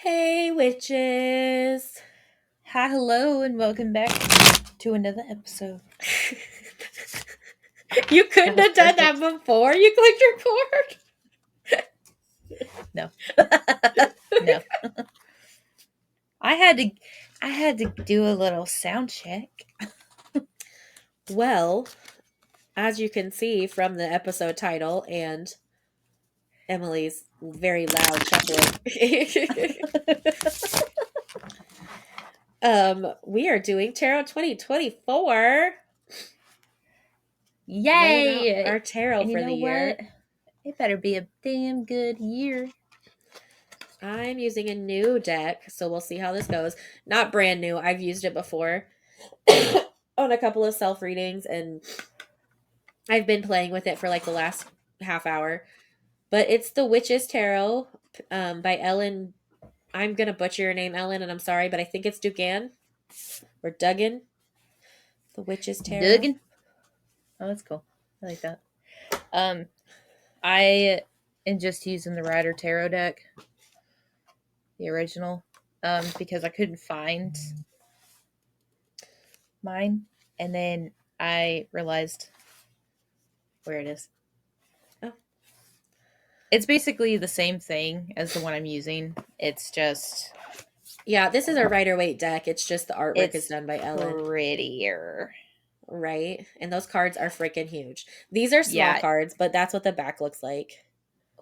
Hey, witches. Hi, hello, and welcome back to another episode. You couldn't was have done that perfect. before you clicked No, no. I had to, I had to do a little sound check. record. Well, as you can see from the episode title and Emily's very loud shuffling, we are doing Tarot 2024. Laying out Yay! our tarot And you for know the what? year. It better be a damn good year. I'm using a new deck, so we'll see how this goes. Not brand new. I've used it before on a couple of self readings, and I've been playing with it for like the last half hour. But it's the Witch's Tarot by Ellen. I'm going to butcher your name, Ellen, and I'm sorry, but I think it's Dugan or Duggan. The Witch's Tarot. Duggan. Oh, that's cool. I like that. Um, I am just using the Rider Tarot deck, the original, because I couldn't find mine, and then I realized where it is. Oh. It's basically the same thing as the one I'm using. It's just Yeah, this is a Rider Waite deck. It's just the artwork is it's done by Ellen. prettier. Right? And those cards are freaking huge. These are small Yeah. cards, but that's what the back looks like.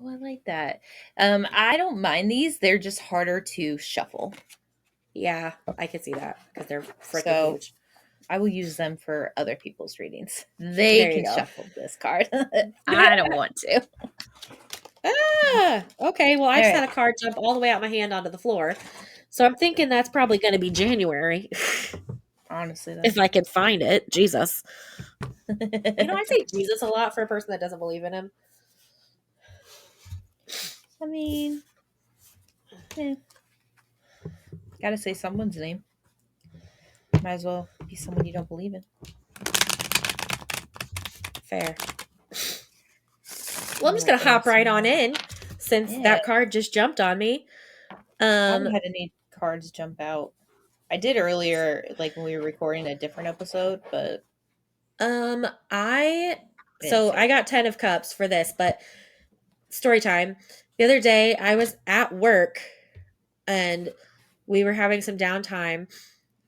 Oh, I like that. I don't mind these. They're just harder to shuffle. Yeah, I can see that because they're freaking So huge. I will use them for other people's readings. They There you can go. shuffle this card. I don't want to. Okay. Well, I All just right. had a card jump all the way out my hand onto the floor. So I'm thinking that's probably going to be January. Honestly, though. If I could find it. Jesus. I say Jesus a lot for a person that doesn't believe in him. I mean, gotta say someone's name. Might as well be someone you don't believe in. Fair. Well, I'm just going to hop right on in since Yeah. that card just jumped on me. I haven't had any cards jump out. I did earlier, like when we were recording a different episode, but I got 10 of cups for this, but story time. The other day I was at work and we were having some downtime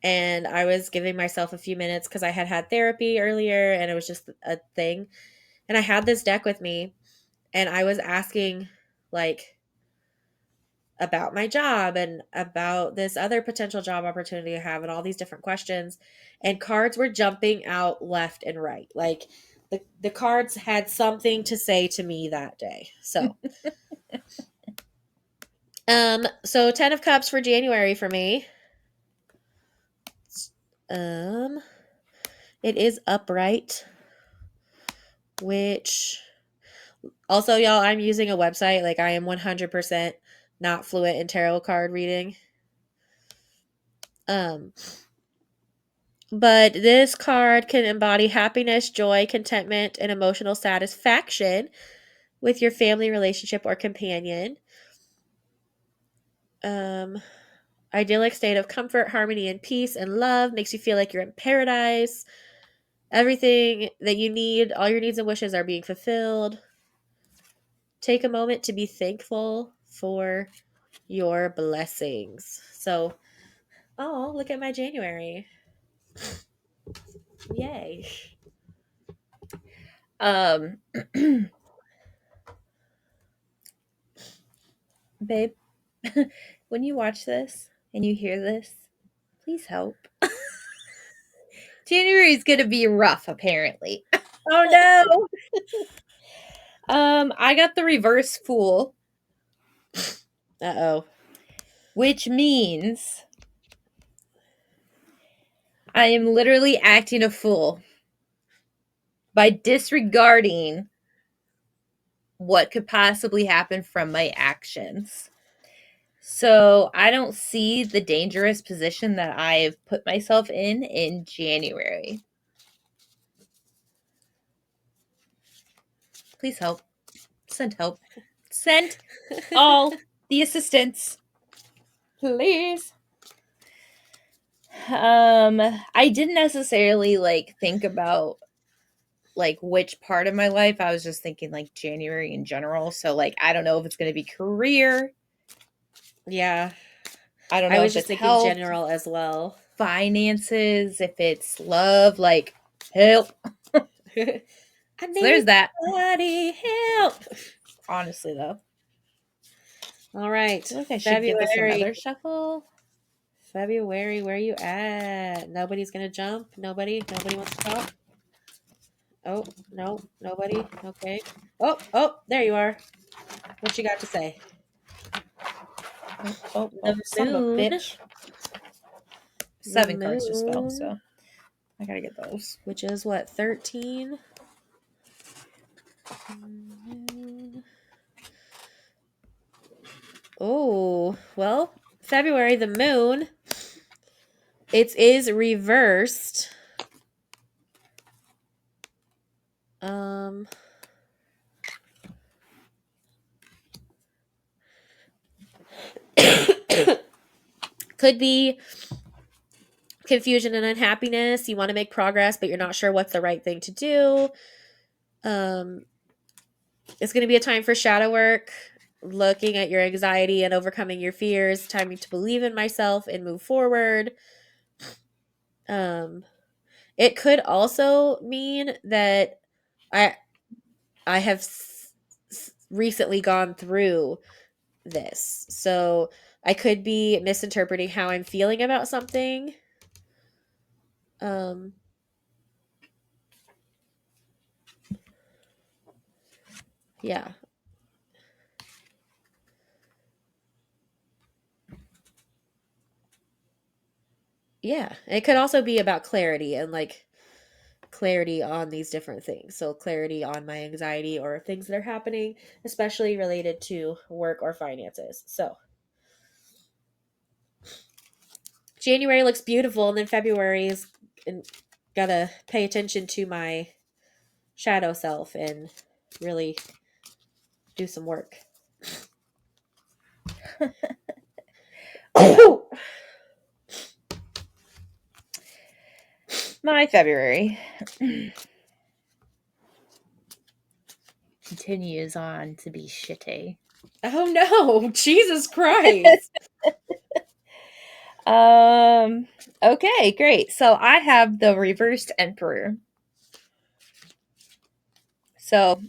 and I was giving myself a few minutes because I had therapy earlier and it was just a thing. And I had this deck with me and I was asking like about my job and about this other potential job opportunity I have and all these different questions. And cards were jumping out left and right. Like the cards had something to say to me that day. So 10 of cups for January for me. Um it is upright, which also y'all, I'm using a website. Like I am 100% not fluent in tarot card reading. Um But this card can embody happiness, joy, contentment, and emotional satisfaction with your family, relationship, or companion. Um, Idyllic state of comfort, harmony, and peace and love makes you feel like you're in paradise. Everything that you need, all your needs and wishes are being fulfilled. Take a moment to be thankful for your blessings. So, oh, look at my January. Yay. babe, when you watch this and you hear this, please help. January is gonna be rough, apparently. Oh no. I got the reverse fool, Uh-oh. which means I am literally acting a fool by disregarding what could possibly happen from my actions. So I don't see the dangerous position that I've put myself in January. Please help. Send help. Send all the assistance. Please. I didn't necessarily like think about like which part of my life. I was just thinking like January in general. So like I don't know if it's going to be career. Yeah. I don't I know was if just it's thinking health, general as well. finances, if it's love, like help. I So need there's that. somebody help. Honestly though, All I right. feel like I should give this February. another shuffle. February, where you at? Nobody's gonna jump. Nobody wants to talk. Oh, no, nobody. Okay. Oh, oh, there you are. What you got to say? Oh, oh, The oh, son of a moon. bitch. The 7 cards just fell, moon, so I gotta get those. which is what, 13? Moon. Oh, well, February, the moon. It is reversed. Um, could be confusion and unhappiness. You want to make progress, but you're not sure what's the right thing to do. Um, it's going to be a time for shadow work, looking at your anxiety and overcoming your fears, time to believe in myself and move forward. Um, it could also mean that I I have recently gone through this. So I could be misinterpreting how I'm feeling about something. Um, yeah. Yeah. It could also be about clarity and like clarity on these different things. So clarity on my anxiety or things that are happening, especially related to work or finances. So January looks beautiful, and then February is and gotta pay attention to my shadow self and really do some work. Well, my February continues on to be shitty. Oh no, Jesus Christ. Um, okay, great. So I have the reversed emperor. So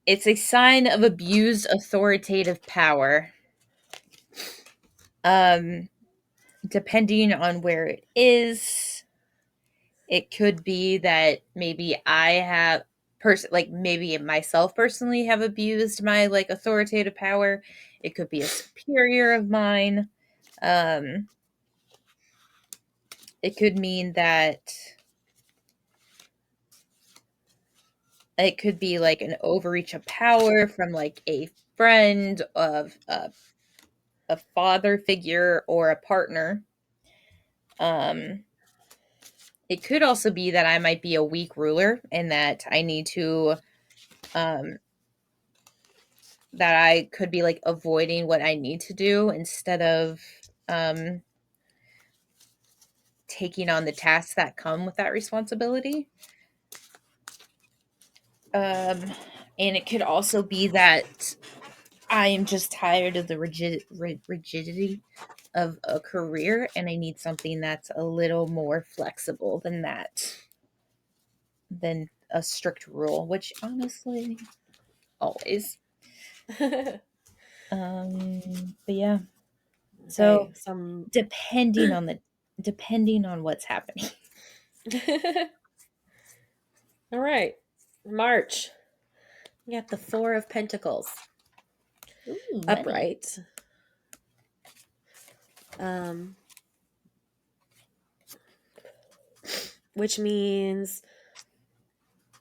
it's a sign of abused authoritative power. Um, depending on where it is, it could be that maybe I have like maybe myself personally have abused my like authoritative power. It could be a superior of mine. Um, it could mean that it could be like an overreach of power from like a friend of a father figure or a partner. Um, it could also be that I might be a weak ruler and that I need to um, that I could be like avoiding what I need to do instead of um, taking on the tasks that come with that responsibility. Um, and it could also be that I am just tired of the rigidity of a career and I need something that's a little more flexible than that, than a strict rule, which honestly, always. But yeah. So Okay, some depending on what's happening. All right. March. You got the 4 of Pentacles Ooh, money. upright. Um which means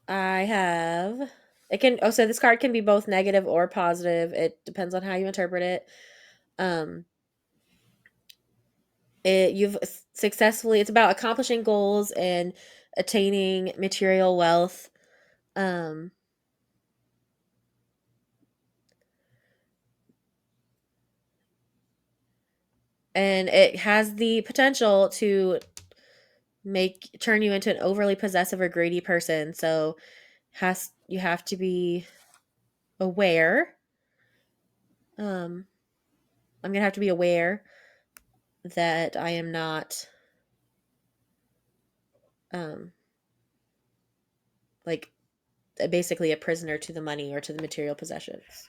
I have it can so this card can be both negative or positive. It depends on how you interpret it. Um you've successfully it's about accomplishing goals and attaining material wealth. Um and it has the potential to make turn you into an overly possessive or greedy person. So has you have to be aware. Um, I'm gonna have to be aware that I am not um like basically a prisoner to the money or to the material possessions.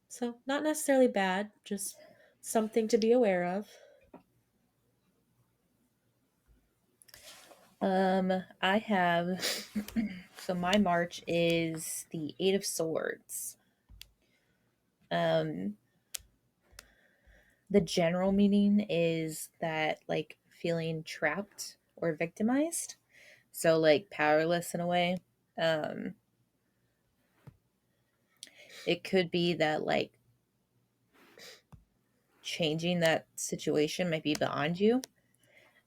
So not necessarily bad, just something to be aware of. I have so my March is the Eight of Swords. Um, the general meaning is that like feeling trapped or victimized, so like powerless in a way. Um, it could be that like changing that situation might be beyond you.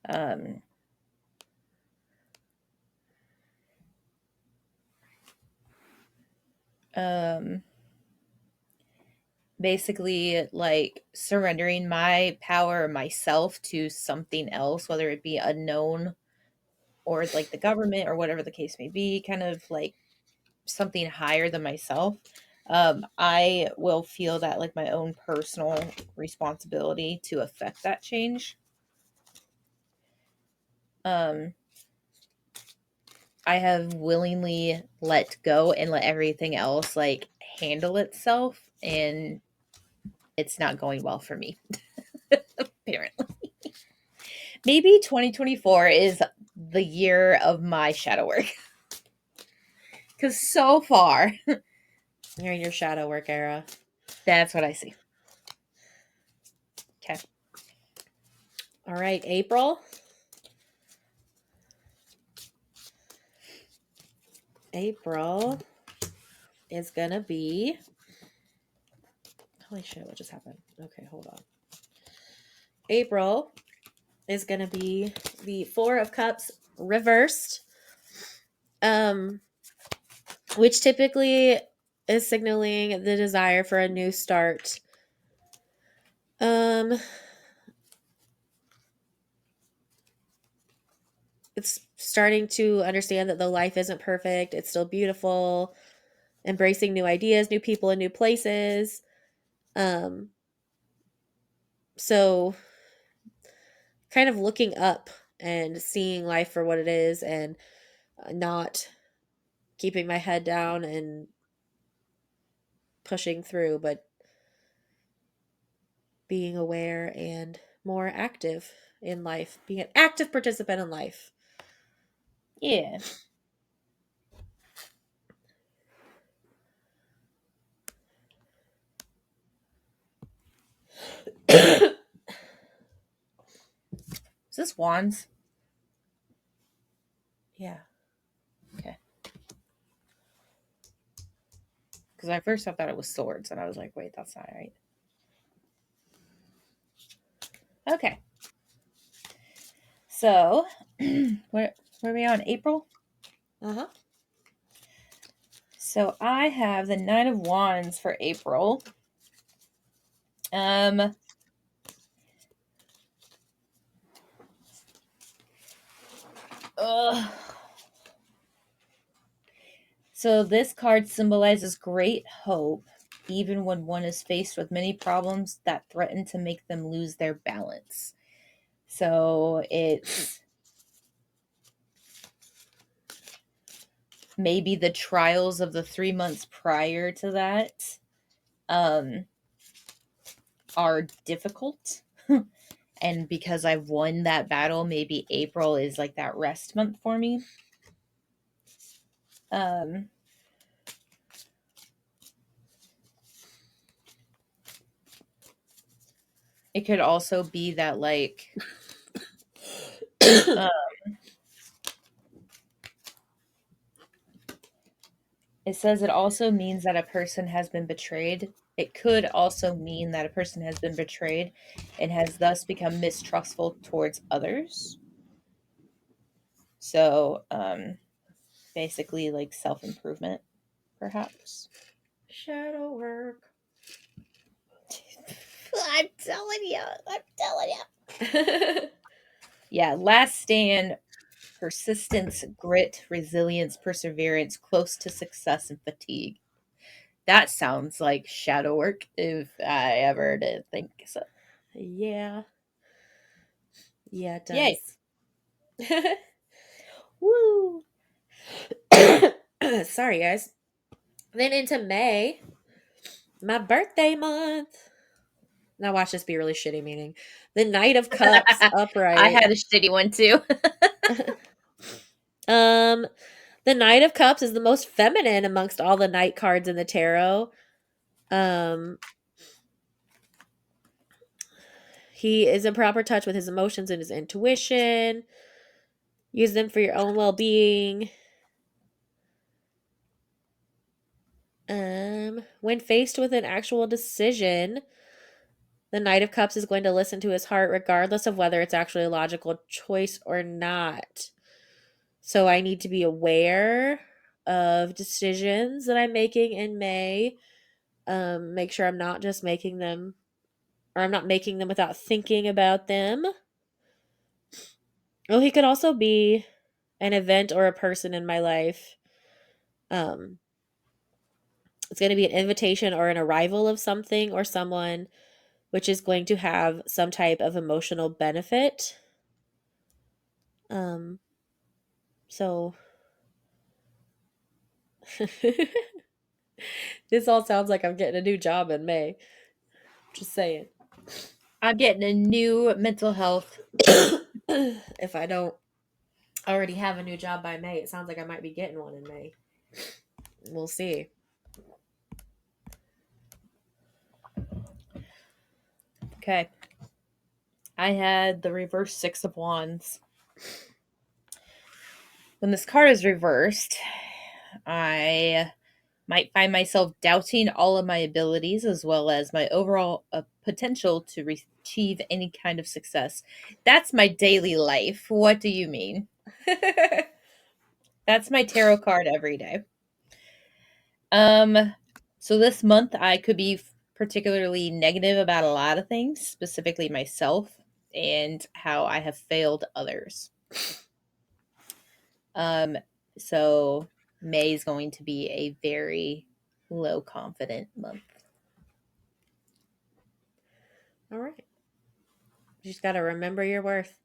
Um, um, basically like surrendering my power myself to something else, whether it be unknown or like the government or whatever the case may be, kind of like something higher than myself. I will feel that like my own personal responsibility to affect that change. um I have willingly let go and let everything else like handle itself, and it's not going well for me. Apparently, maybe 2024 is the year of my shadow work. Because so far, You're in your shadow work era. that's what I see. Okay. All right, April. April is gonna be. Holy shit! What just happened? Okay, hold on. April is gonna be the Four of Cups reversed, um, which typically is signaling the desire for a new start. Um, it's starting to understand that though life isn't perfect, it's still beautiful. Embracing new ideas, new people, and new places. Um, so kind of looking up and seeing life for what it is, and not keeping my head down and pushing through, but being aware and more active in life, being an active participant in life. Yeah. Is this wands? Yeah. Okay. Because at first I thought it was swords, and I was like, wait, that's not right. Okay. So, where are we on? April? Uh huh. So I have the Nine of Wands for April. Um, ugh. So this card symbolizes great hope, even when one is faced with many problems that threaten to make them lose their balance. So it's maybe the trials of the 3 months prior to that um, are difficult. And because I've won that battle, maybe April is like that rest month for me. Um, it could also be that like uh, it says it also means that a person has been betrayed. It could also mean that a person has been betrayed and has thus become mistrustful towards others. So basically like self-improvement, perhaps. Shadow work. I'm telling you. I'm telling you. Yeah, last stand, persistence, grit, resilience, perseverance, close to success and fatigue. That sounds like shadow work if I ever did think so. Yeah. Yeah, it Yay. does. Woo. Sorry, guys. Then into May, my birthday month. Now watch this be a really shitty meaning. The Knight of Cups I upright. had a shitty one too. um, the Knight of Cups is the most feminine amongst all the knight cards in the tarot. Um, he is in proper touch with his emotions and his intuition. Use them for your own well-being. When faced with an actual decision, the Knight of Cups is going to listen to his heart regardless of whether it's actually a logical choice or not. So I need to be aware of decisions that I'm making in May. Make sure I'm not just making them, or I'm not making them without thinking about them. Oh, he could also be an event or a person in my life. Um, it's going to be an invitation or an arrival of something or someone, which is going to have some type of emotional benefit. Um, so this all sounds like I'm getting a new job in May. Just saying. I'm getting a new mental health. If I don't already have a new job by May, it sounds like I might be getting one in May. We'll see. Okay. I had the reverse Six of Wands. When this card is reversed, I might find myself doubting all of my abilities as well as my overall potential to achieve any kind of success. That's my daily life. What do you mean? That's my tarot card every day. Um, so this month I could be particularly negative about a lot of things, specifically myself and how I have failed others. Um, so May is going to be a very low confident month. All right. You just got to remember your worth.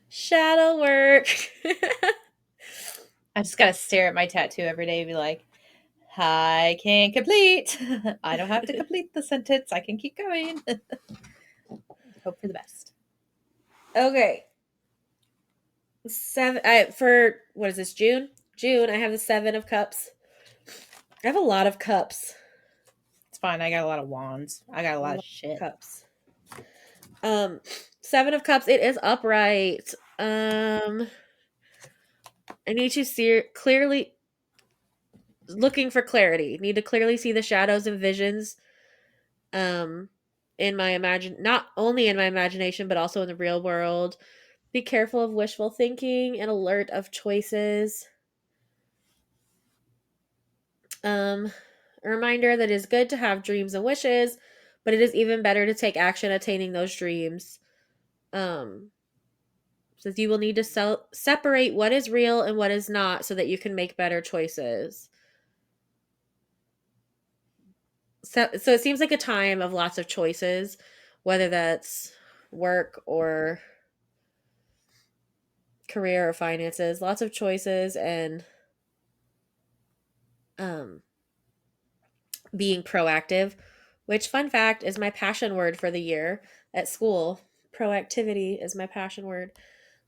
Shadow work. I just gotta stare at my tattoo every day and be like, I can't complete. I don't have to complete the sentence. I can keep going. Hope for the best. Okay. For what is this, June? June, I have the 7 of Cups. I have a lot of cups. It's fine. I got a lot of wands. I got a A lot lot of of shit. cups. Um, 7 of Cups, it is upright. I need to see clearly, looking for clarity. Need to clearly see the shadows and visions um in my not only in my imagination but also in the real world. Be careful of wishful thinking and alert of choices. Um a reminder that it is good to have dreams and wishes, but it is even better to take action attaining those dreams. Um Says you will need to separate what is real and what is not so that you can make better choices. So it seems like a time of lots of choices, whether that's work or career or finances, lots of choices and um being proactive, which fun fact is my passion word for the year at school. Proactivity is my passion word.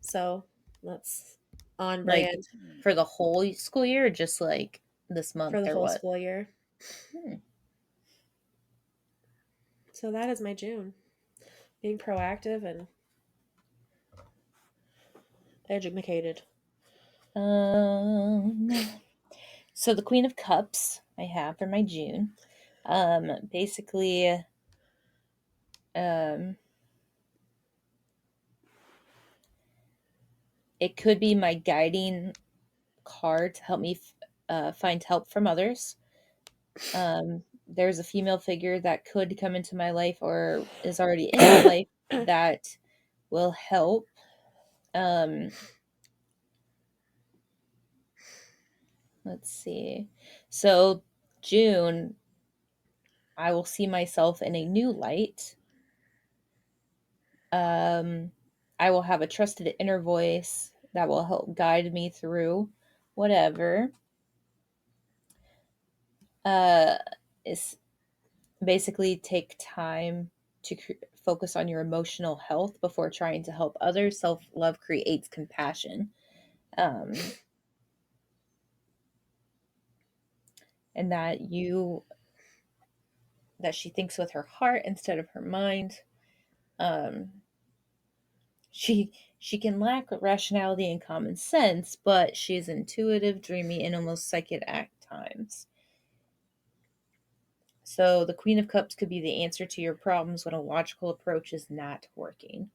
So that's on Like brand for the whole school year, or just like this for month the or whole what? school year. Hmm. So that is my June. Being proactive and educated. Um, so the Queen of Cups I have for my June. Basically, um, it could be my guiding card to help me find help from others. there's a female figure that could come into my life or is already in my life that will help. Um, let's see. So, June, I will see myself in a new light. Um, I will have a trusted inner voice that will help guide me through whatever. Uh, is basically take time to focus on your emotional health before trying to help others. Self love creates compassion. Um, and that she thinks with her heart instead of her mind. Um, she can lack rationality and common sense, but she is intuitive, dreamy, and almost psychic at times. So the Queen of Cups could be the answer to your problems when a logical approach is not working.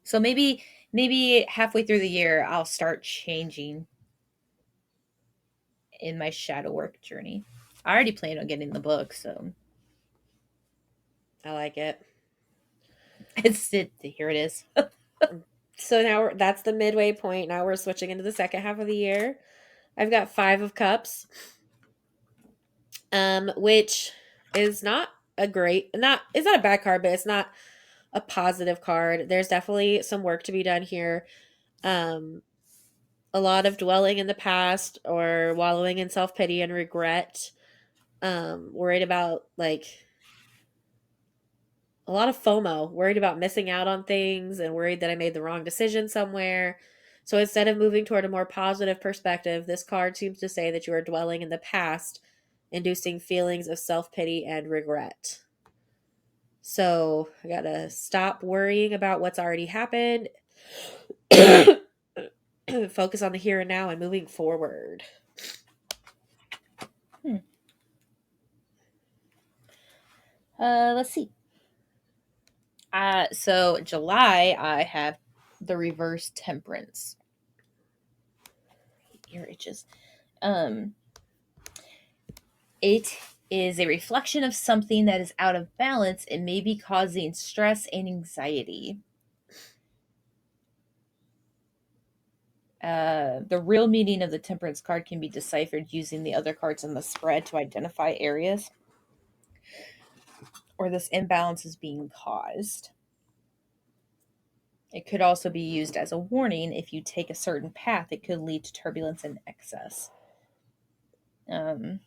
So maybe halfway through the year I'll start changing in my shadow work journey. I already plan on getting the book, so I like it. here it is. So now that's the midway point. Now we're switching into the second half of the year. I've got 5 of Cups, which is not a great, not it's not a bad card, but it's not a positive card. There's definitely some work to be done here. Um, a lot of dwelling in the past or wallowing in self pity and regret. Worried about like a lot of FOMO, worried about missing out on things and worried that I made the wrong decision somewhere. So instead of moving toward a more positive perspective, this card seems to say that you are dwelling in the past, inducing feelings of self pity and regret. So I gotta stop worrying about what's already happened, focus on the here and now and moving forward. Hmm. Let's see. So July, I have the reverse temperance. Ear itches. Um, it is a reflection of something that is out of balance and may be causing stress and anxiety. The real meaning of the temperance card can be deciphered using the other cards in the spread to identify areas where this imbalance is being caused. It could also be used as a warning if you take a certain path, it could lead to turbulence and excess. Um,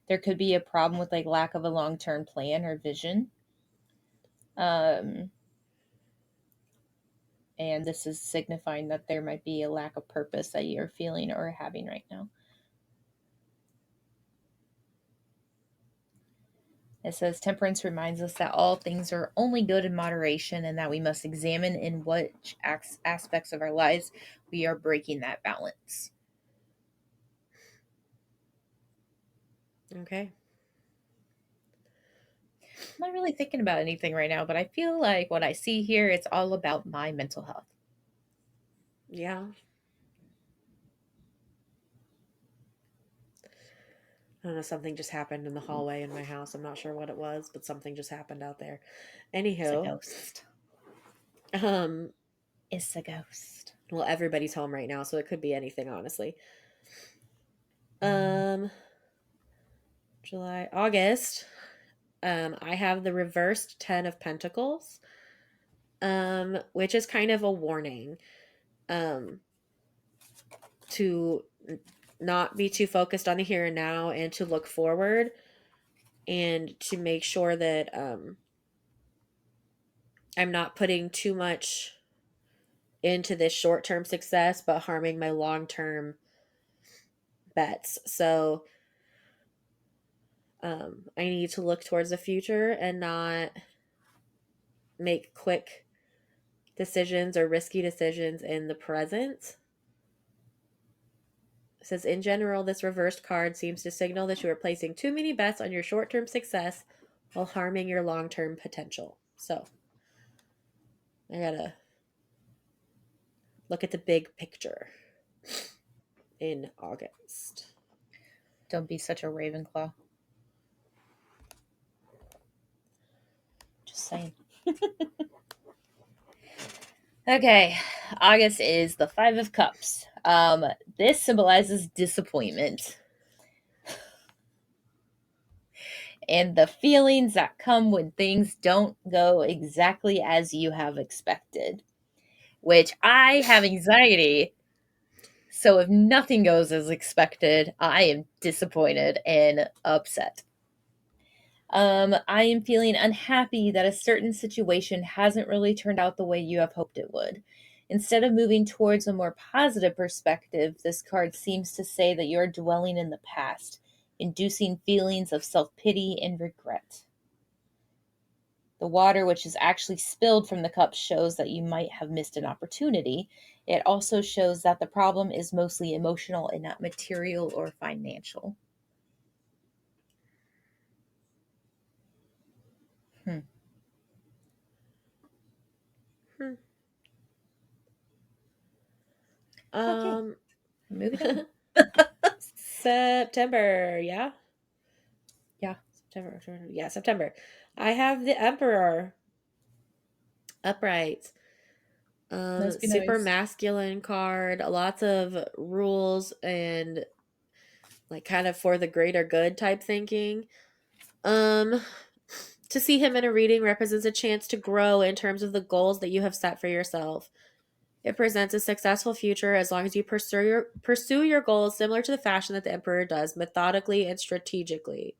there could be a problem with like lack of a long-term plan or vision. Um, and this is signifying that there might be a lack of purpose that you're feeling or having right now. It says temperance reminds us that all things are only good in moderation and that we must examine in what aspects of our lives we are breaking that balance. Okay. I'm not really thinking about anything right now, but I feel like what I see here, it's all about my mental health. Yeah. I don't know, something just happened in the hallway in my house. I'm not sure what it was, but something just happened out there. It's a Anywho, ghost. um, It's a ghost. well, everybody's home right now, so it could be anything, honestly. Um, July, August. I have the reversed 10 of Pentacles, which is kind of a warning, um, to not be too focused on the here and now and to look forward and to make sure that I'm not putting too much into this short term success, but harming my long term bets. So I need to look towards the future and not make quick decisions or risky decisions in the present. It says, in general, this reversed card seems to signal that you are placing too many bets on your short term success while harming your long term potential. So I gotta look at the big picture in August. Don't be such a Ravenclaw. Just saying. Okay, August is the Five of Cups. This symbolizes disappointment and the feelings that come when things don't go exactly as you have expected, which I have anxiety. So if nothing goes as expected, I am disappointed and upset. I am feeling unhappy that a certain situation hasn't really turned out the way you have hoped it would. Instead of moving towards a more positive perspective, this card seems to say that you're dwelling in the past, inducing feelings of self pity and regret. The water, which is actually spilled from the cup, shows that you might have missed an opportunity. It also shows that the problem is mostly emotional and not material or financial. Hmm. Hmm. Okay, Um, moving on. September, yeah? Yeah, September, October, yeah, September. I have the Emperor upright. must be Super nice. masculine card, lots of rules and like kind of for the greater good type thinking. Um, to see him in a reading represents a chance to grow in terms of the goals that you have set for yourself. It presents a successful future as long as you pursue your goals similar to the fashion that the emperor does, methodically and strategically.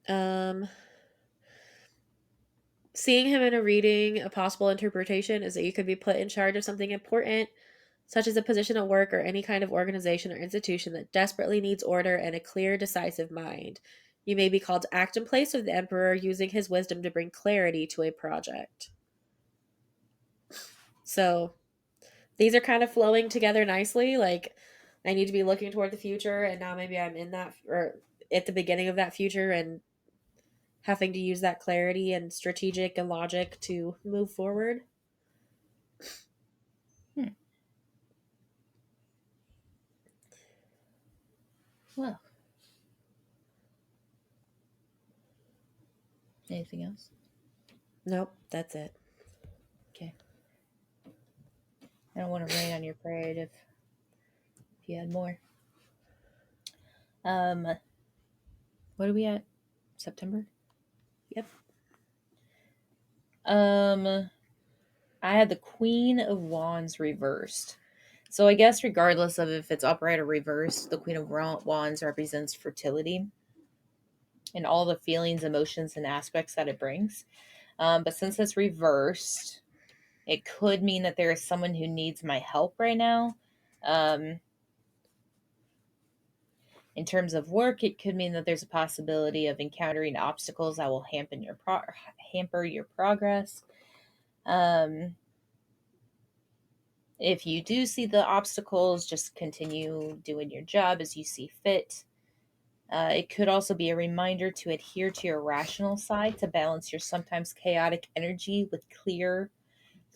um, seeing him in a reading, a possible interpretation is that you could be put in charge of something important, such as a position at work or any kind of organization or institution that desperately needs order and a clear, decisive mind. You may be called to act in place of the emperor, using his wisdom to bring clarity to a project. So these are kind of flowing together nicely. Like, I need to be looking toward the future, and now maybe I'm in that or at the beginning of that future and having to use that clarity and strategic and logic to move forward. Hmm. Well, anything else? Nope, that's it. Okay. I don't want to rain on your parade if you had more. Um, what are we at? September? Yep. Um, I had the Queen of Wands reversed. So I guess regardless of if it's upright or reversed, the Queen of Wands represents fertility and all the feelings, emotions, and aspects that it brings. But since it's reversed, it could mean that there is someone who needs my help right now. Um, in terms of work, it could mean that there's a possibility of encountering obstacles that will hamper your progress. Um, if you do see the obstacles, just continue doing your job as you see fit. It could also be a reminder to adhere to your rational side to balance your sometimes chaotic energy with clear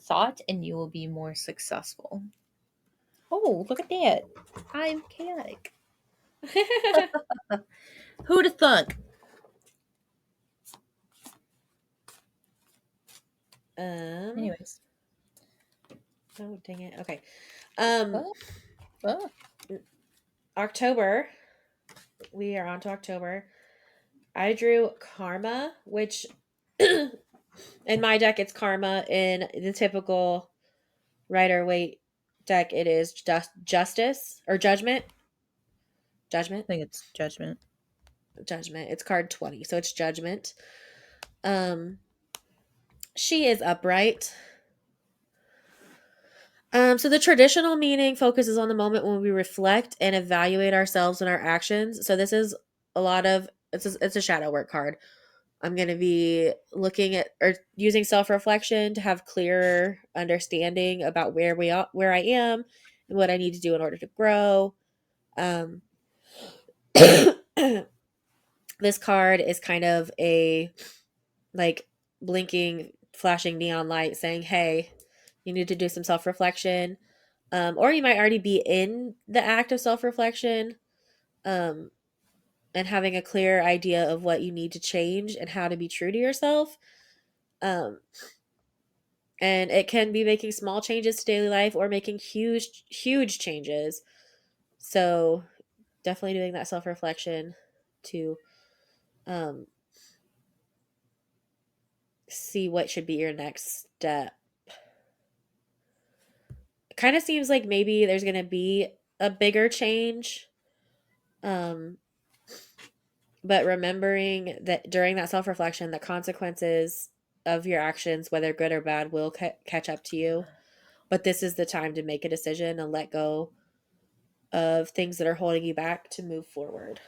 thought, and you will be more successful. Oh, look at that. I'm chaotic. Who'd have thunk? um. Anyways. Oh dang it. Okay. Um. Oh, oh. October. We are on to October. I drew Karma, which in my deck it's Karma. In the typical Rider Waite deck, it is Justice or Judgment. Judgment. I think it's judgment. Judgment. It's card 20, so it's Judgment. Um, she is upright. So the traditional meaning focuses on the moment when we reflect and evaluate ourselves and our actions. So this is a lot of it's a shadow work card. I'm going to be looking at or using self-reflection to have clearer understanding about where I am and what I need to do in order to grow. Um, this card is kind of a like blinking, flashing neon light saying, "Hey, you need to do some self-reflection." Or you might already be in the act of self reflection, um, and having a clear idea of what you need to change and how to be true to yourself. Um, and it can be making small changes to daily life or making huge changes. So definitely doing that self reflection to um, see what should be your next step. It kind of seems like maybe there's going to be a bigger change. Um, but remembering that during that self reflection, the consequences of your actions, whether good or bad, will catch up to you. But this is the time to make a decision and let go of things that are holding you back to move forward.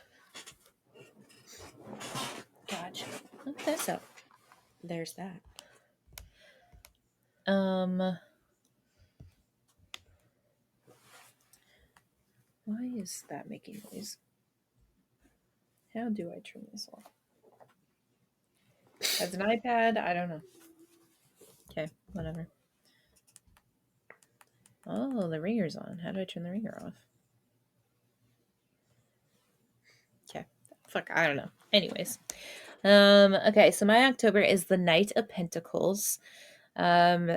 Gotcha. Okay. So there's that. Um, why is that making noise? How do I turn this off? As an iPad, I don't know. Okay, whatever. Oh, the ringer's on. How do I turn the ringer off? Okay. Fuck, I don't know. Anyways. Okay, so my October is the Knight of Pentacles. Um,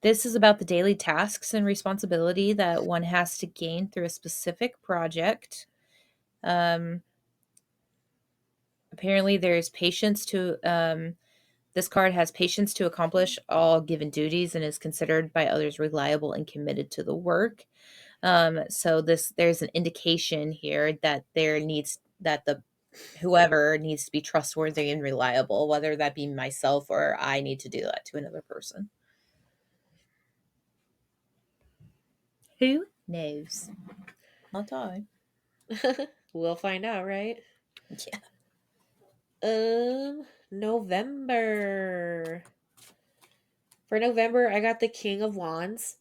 this is about the daily tasks and responsibility that one has to gain through a specific project. Um, apparently there's patience to this card has patience to accomplish all given duties and is considered by others reliable and committed to the work. So there's an indication here that the whoever needs to be trustworthy and reliable, whether that be myself or I need to do that to another person. Who knows? Not I. We'll find out, right? Yeah. November. For November, I got the King of Wands.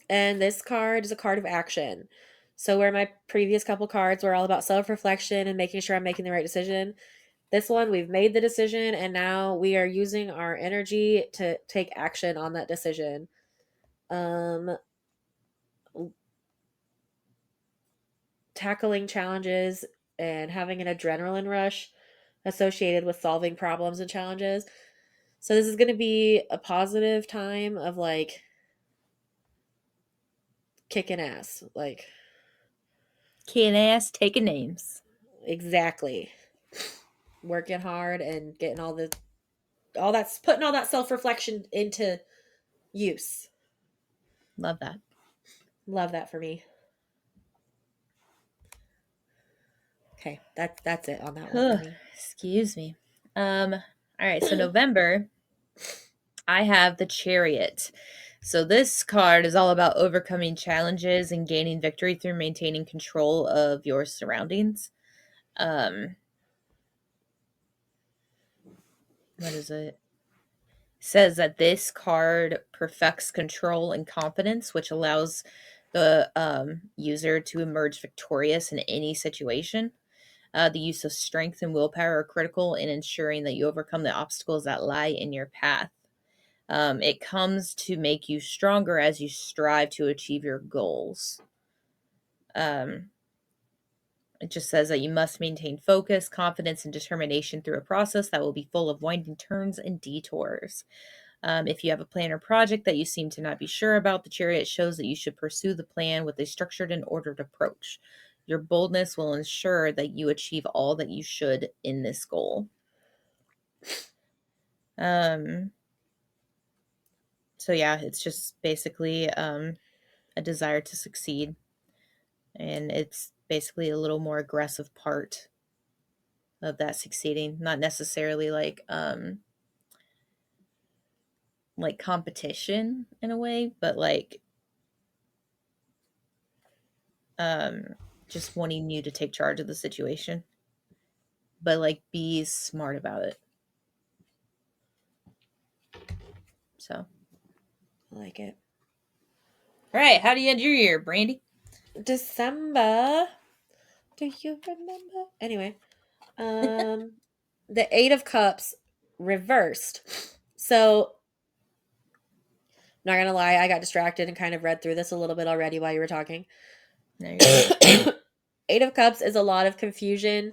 And this card is a card of action. So, where my previous couple cards were all about self reflection and making sure I'm making the right decision, this one, we've made the decision and now we are using our energy to take action on that decision. Um, Tackling challenges and having an adrenaline rush associated with solving problems and challenges. So, this is going to be a positive time of like kicking ass. Like, Kicking ass, taking names. exactly. Working hard and getting all that's putting all that self-reflection into use. Love that. Love that for me. Okay, that's it on that one for me. Excuse me. All right, so November, I have the Chariot. So this card is all about overcoming challenges and gaining victory through maintaining control of your surroundings. Um, what is it? Says that this card perfects control and confidence, which allows the user to emerge victorious in any situation. The use of strength and willpower are critical in ensuring that you overcome the obstacles that lie in your path. It comes to make you stronger as you strive to achieve your goals. Um, it just says that you must maintain focus, confidence, and determination through a process that will be full of winding turns and detours. If you have a plan or project that you seem to not be sure about, the Chariot shows that you should pursue the plan with a structured and ordered approach. Your boldness will ensure that you achieve all that you should in this goal. Um, so yeah, it's just basically a desire to succeed, and it's basically a little more aggressive part of that succeeding, not necessarily like competition in a way, but like um just wanting you to take charge of the situation, but like be smart about it. So, I like it. all right, how do you end your year, Brandy? December. Do you remember? Anyway, the 8 of Cups reversed. So Not gonna lie, I got distracted and kind of read through this a little bit already while you were talking. No, you're good. Eight of Cups is a lot of confusion,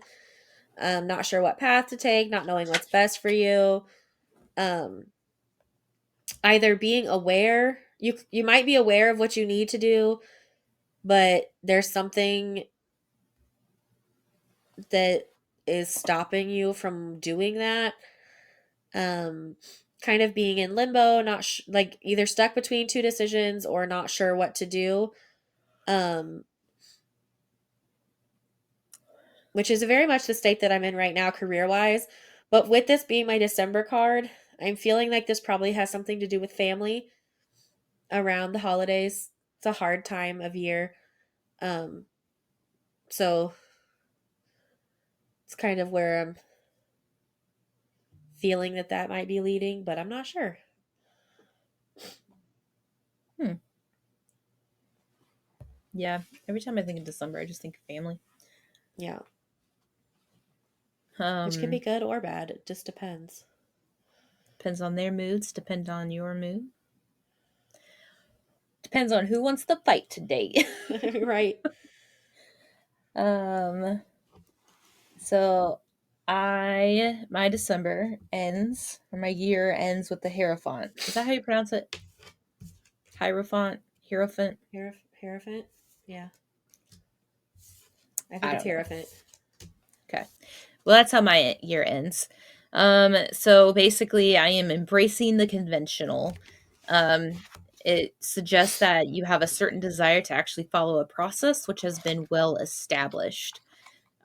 not sure what path to take, not knowing what's best for you. Um, Either being aware, you might be aware of what you need to do, but there's something that is stopping you from doing that. Um, Kind of being in limbo, not like either stuck between two decisions or not sure what to do. Um, which is very much the state that I'm in right now, career wise. But with this being my December card, I'm feeling like this probably has something to do with family around the holidays. It's a hard time of year. Um, so it's kind of where I'm feeling that that might be leading, but I'm not sure. Hmm. Yeah. Every time I think of December, I just think of family. Yeah, which can be Um, good or bad. It just depends. Depends on their moods, depends on your mood. Depends on who wants to fight today. Right. um, so my December ends, or my year ends with the Hierophant. Is that how you pronounce it? Hierophant? Hierophant? Hierophant? Yeah. I think I it's don't know. Hierophant. Okay. Well, that's how my year ends. So basically, I am embracing the conventional. Um, it suggests that you have a certain desire to actually follow a process which has been well established,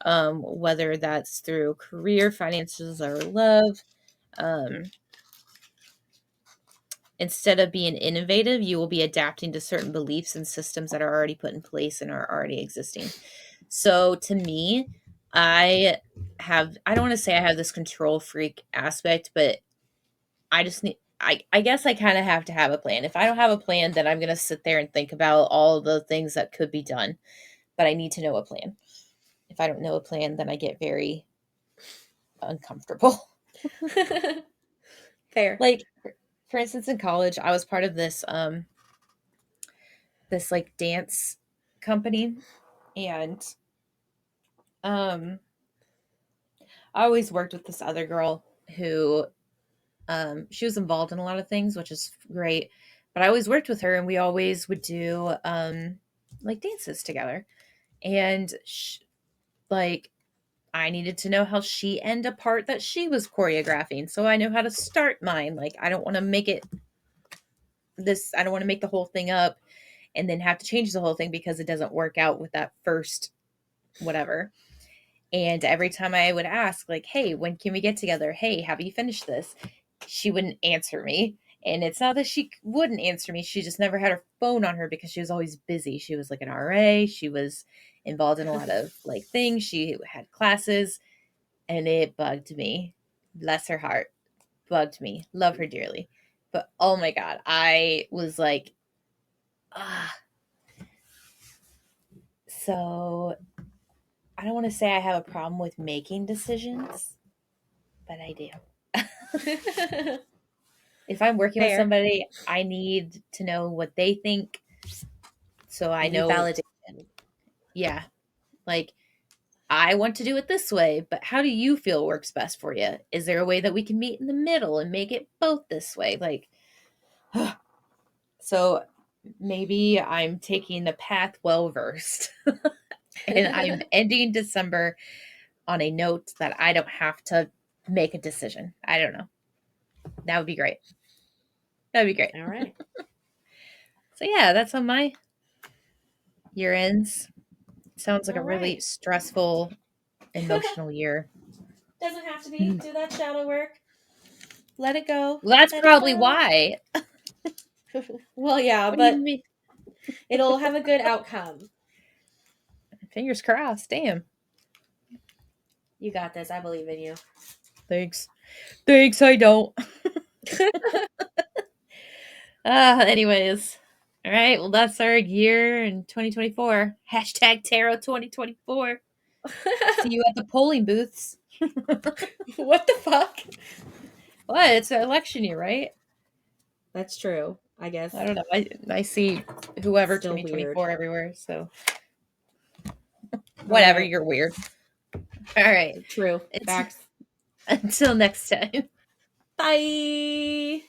whether that's through career, finances, or love. Um, Instead of being innovative, you will be adapting to certain beliefs and systems that are already put in place and are already existing. So to me, I don't want to say I have this control freak aspect, but I just need I guess I kind of have to have a plan. If I don't have a plan, then I'm going to sit there and think about all the things that could be done, but I need to know a plan. If I don't know a plan, then I get very uncomfortable. Fair. Like for instance in college, I was part of this like dance company, and um I always worked with this other girl who she was involved in a lot of things, which is great. But I always worked with her, and we always would do like dances together. And like I needed to know how she ended a part that she was choreographing, so I know how to start mine. Like I don't want to make it this. I don't want to make the whole thing up and then have to change the whole thing because it doesn't work out with that first whatever. And every time I would ask, like, hey, when can we get together? Hey, have you finished this? She wouldn't answer me. And it's not that she wouldn't answer me. She just never had her phone on her because she was always busy. She was like an RA. She was involved in a lot of like things. She had classes, and it bugged me. Bless her heart. Bugged me. Love her dearly. But oh my God, I was like, ah. So I don't want to say I have a problem with making decisions, but I do. If I'm working with Fair. somebody, I need to know what they think so I You need know, validation. yeah, like I want to do it this way, but how do you feel works best for you? Is there a way that we can meet in the middle and make it both this way? Like, so maybe I'm taking the path well versed and I'm ending December on a note that I don't have to make a decision. I don't know. That would be great. That'd be great. All right. So yeah, that's how my year ends. Sounds like a All really right. stressful, emotional year. Doesn't have to be. Well, Do that shadow work. Let it go. that's Let it probably go. why. Well, yeah, What do you but mean? it'll have a good outcome. Fingers crossed. Damn. You got this. I believe in you. Thanks. Thanks, I don't. Anyways. All right. Well, that's our year in 2024. Hashtag Tarot 2024. See you at the polling booths. What the fuck? What? It's an election year, right? That's true. I guess. I don't know. I see whoever Still weird. 2024 everywhere. So All whatever, right. you're weird. All right. True. It's Facts. until next time. Bye.